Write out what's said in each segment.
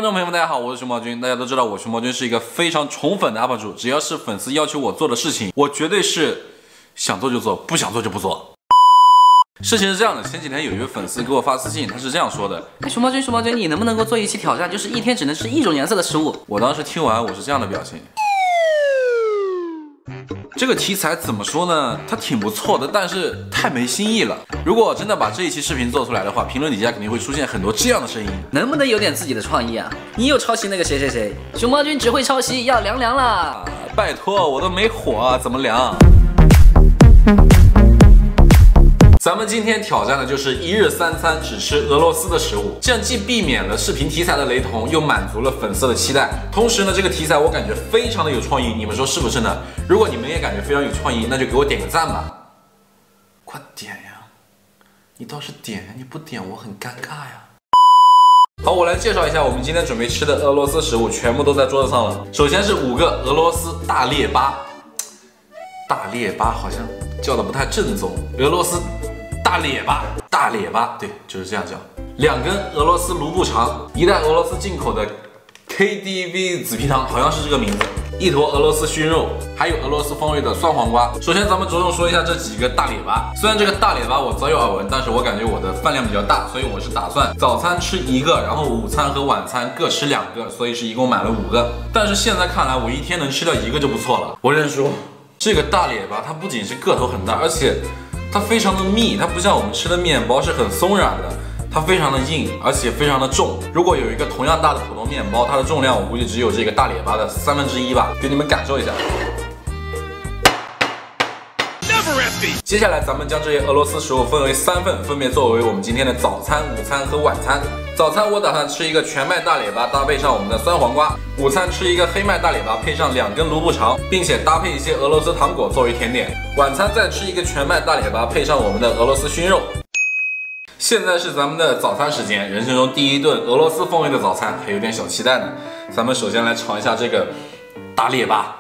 观众朋友们，大家好，我是熊猫君。大家都知道，我熊猫君是一个非常宠粉的 UP 主，只要是粉丝要求我做的事情，我绝对是想做就做，不想做就不做。事情是这样的，前几天有一位粉丝给我发私信，他是这样说的：熊猫君，你能不能够做一期挑战，就是一天只能吃一种颜色的食物？我当时听完，我是这样的表情。这个题材怎么说呢？它挺不错的，但是太没新意了。如果真的把这一期视频做出来的话，评论底下肯定会出现很多这样的声音。能不能有点自己的创意啊？你又抄袭那个谁谁谁，熊猫君只会抄袭，要凉凉啦！拜托，我都没火啊，怎么凉？咱们今天挑战的就是一日三餐只吃俄罗斯的食物，这样既避免了视频题材的雷同，又满足了粉丝的期待。同时呢，这个题材我感觉非常的有创意，你们说是不是呢？如果你们也感觉非常有创意，那就给我点个赞吧！快点呀！你倒是点，你不点我很尴尬呀。好，我来介绍一下我们今天准备吃的俄罗斯食物，全部都在桌子上了。首先是5个俄罗斯大列巴，大列巴好像叫的不太正宗，俄罗斯大列巴，对，就是这样叫。2根俄罗斯卢布肠，1袋俄罗斯进口的 KDV 紫皮糖，好像是这个名字，1坨俄罗斯熏肉，还有俄罗斯风味的酸黄瓜。首先咱们着重说一下这几个大列巴，虽然这个大列巴我早有耳闻，但是我感觉我的饭量比较大，所以我是打算早餐吃1个，然后午餐和晚餐各吃2个，所以是一共买了5个。但是现在看来，我一天能吃掉1个就不错了。我认输。这个大列巴它不仅是个头很大，而且它非常的密，它不像我们吃的面包是很松软的，它非常的硬，而且非常的重。如果有一个同样大的普通面包，它的重量我估计只有这个大列巴的1/3吧，给你们感受一下。接下来咱们将这些俄罗斯食物分为3份，分别作为我们今天的早餐、午餐和晚餐。早餐我打算吃一个全麦大列巴，搭配上我们的酸黄瓜；午餐吃一个黑麦大列巴，配上2根卢布肠，并且搭配一些俄罗斯糖果作为甜点。晚餐再吃一个全麦大列巴，配上我们的俄罗斯熏肉。现在是咱们的早餐时间，人生中第1顿俄罗斯风味的早餐，还有点小期待呢。咱们首先来尝一下这个大列巴。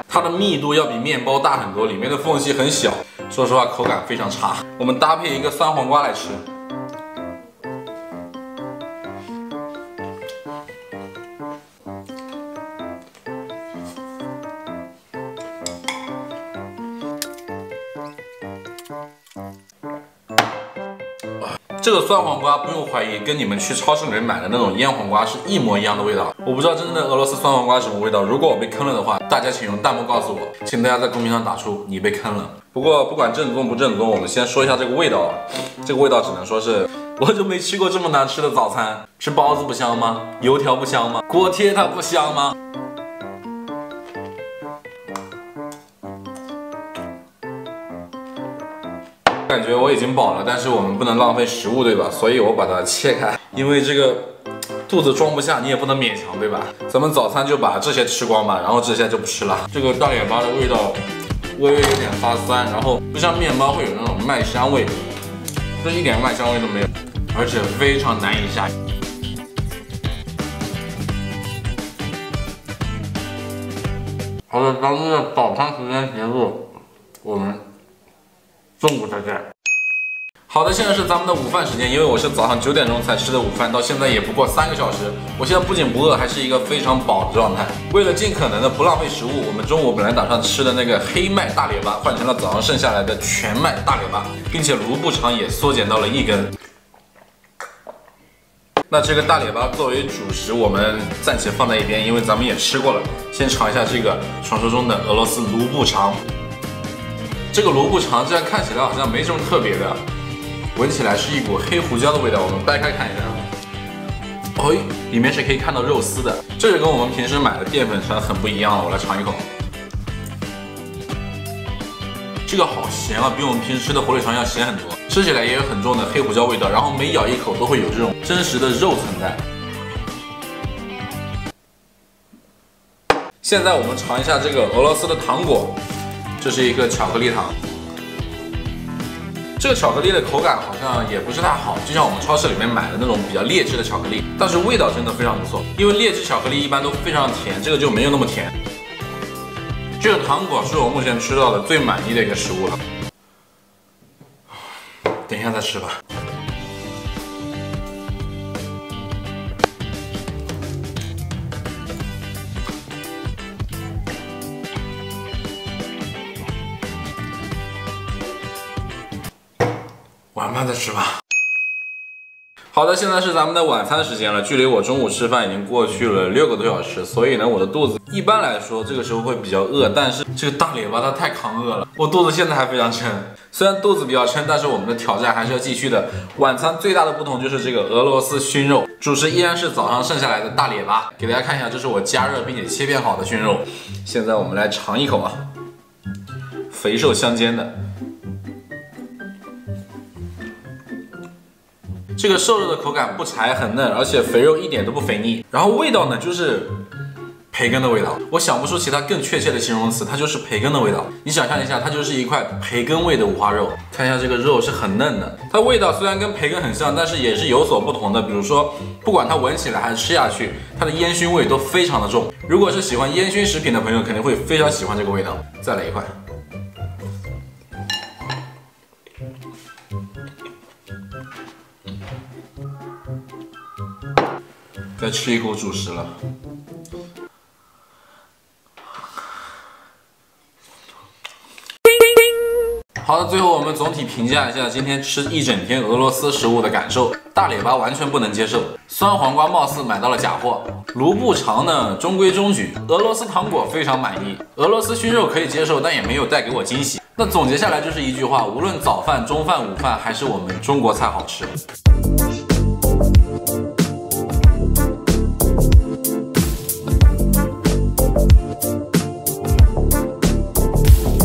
它的密度要比面包大很多，里面的缝隙很小，说实话口感非常差。我们搭配一个酸黄瓜来吃。这个酸黄瓜不用怀疑，跟你们去超市里面买的那种腌黄瓜是一模一样的味道。我不知道真正的俄罗斯酸黄瓜是什么味道，如果我被坑了的话，大家请用弹幕告诉我，请大家在公屏上打出你被坑了。不过不管正宗不正宗，我们先说一下这个味道。这个味道只能说是，我就没吃过这么难吃的早餐。吃包子不香吗？油条不香吗？锅贴它不香吗？感觉我已经饱了，但是我们不能浪费食物，对吧？所以我把它切开，因为这个肚子装不下，你也不能勉强，对吧？咱们早餐就把这些吃光吧，然后这些就不吃了。这个大列巴的味道微微有点发酸，然后不像面包会有那种麦香味，这一点麦香味都没有，而且非常难以下咽。好的，咱们的早餐时间结束，我们中午再见。好的，现在是咱们的午饭时间，因为我是早上9点钟才吃的午饭，到现在也不过3个小时。我现在不仅不饿，还是一个非常饱的状态。为了尽可能的不浪费食物，我们中午本来打算吃的那个黑麦大列巴，换成了早上剩下来的全麦大列巴，并且卢布肠也缩减到了1根。那这个大列巴作为主食，我们暂且放在一边，因为咱们也吃过了。先尝一下这个传说中的俄罗斯卢布肠。这个卢布肠这样看起来好像没什么特别的，闻起来是一股黑胡椒的味道。我们掰开看一下，哦，里面是可以看到肉丝的，这就跟我们平时买的淀粉肠很不一样了。我来尝一口，这个好咸啊，比我们平时吃的火腿肠要咸很多，吃起来也有很重的黑胡椒味道，然后每咬一口都会有这种真实的肉存在。现在我们尝一下这个俄罗斯的糖果。这是一个巧克力糖，这个巧克力的口感好像也不是太好，就像我们超市里面买的那种比较劣质的巧克力，但是味道真的非常不错。因为劣质巧克力一般都非常甜，这个就没有那么甜。这个糖果是我目前吃到的最满意的一个食物了。等一下再吃吧。晚饭再吃吧。好的，现在是咱们的晚餐时间了，距离我中午吃饭已经过去了6个多小时，所以呢，我的肚子一般来说这个时候会比较饿，但是这个大列巴它太抗饿了，我肚子现在还非常撑。虽然肚子比较撑，但是我们的挑战还是要继续的。晚餐最大的不同就是这个俄罗斯熏肉，主食依然是早上剩下来的大列巴。给大家看一下，这是我加热并且切片好的熏肉。现在我们来尝一口啊，肥瘦相间的。这个瘦肉的口感不柴很嫩，而且肥肉一点都不肥腻。然后味道呢，就是培根的味道。我想不出其他更确切的形容词，它就是培根的味道。你想象一下，它就是一块培根味的五花肉。看一下这个肉是很嫩的，它味道虽然跟培根很像，但是也是有所不同的。比如说，不管它闻起来还是吃下去，它的烟熏味都非常的重。如果是喜欢烟熏食品的朋友，肯定会非常喜欢这个味道。再来一块。再吃一口主食了。好的，最后我们总体评价一下今天吃一整天俄罗斯食物的感受。大列巴完全不能接受，酸黄瓜貌似买到了假货，卢布肠呢中规中矩，俄罗斯糖果非常满意，俄罗斯熏肉可以接受，但也没有带给我惊喜。那总结下来就是一句话，无论早饭、中饭、午饭，还是我们中国菜好吃。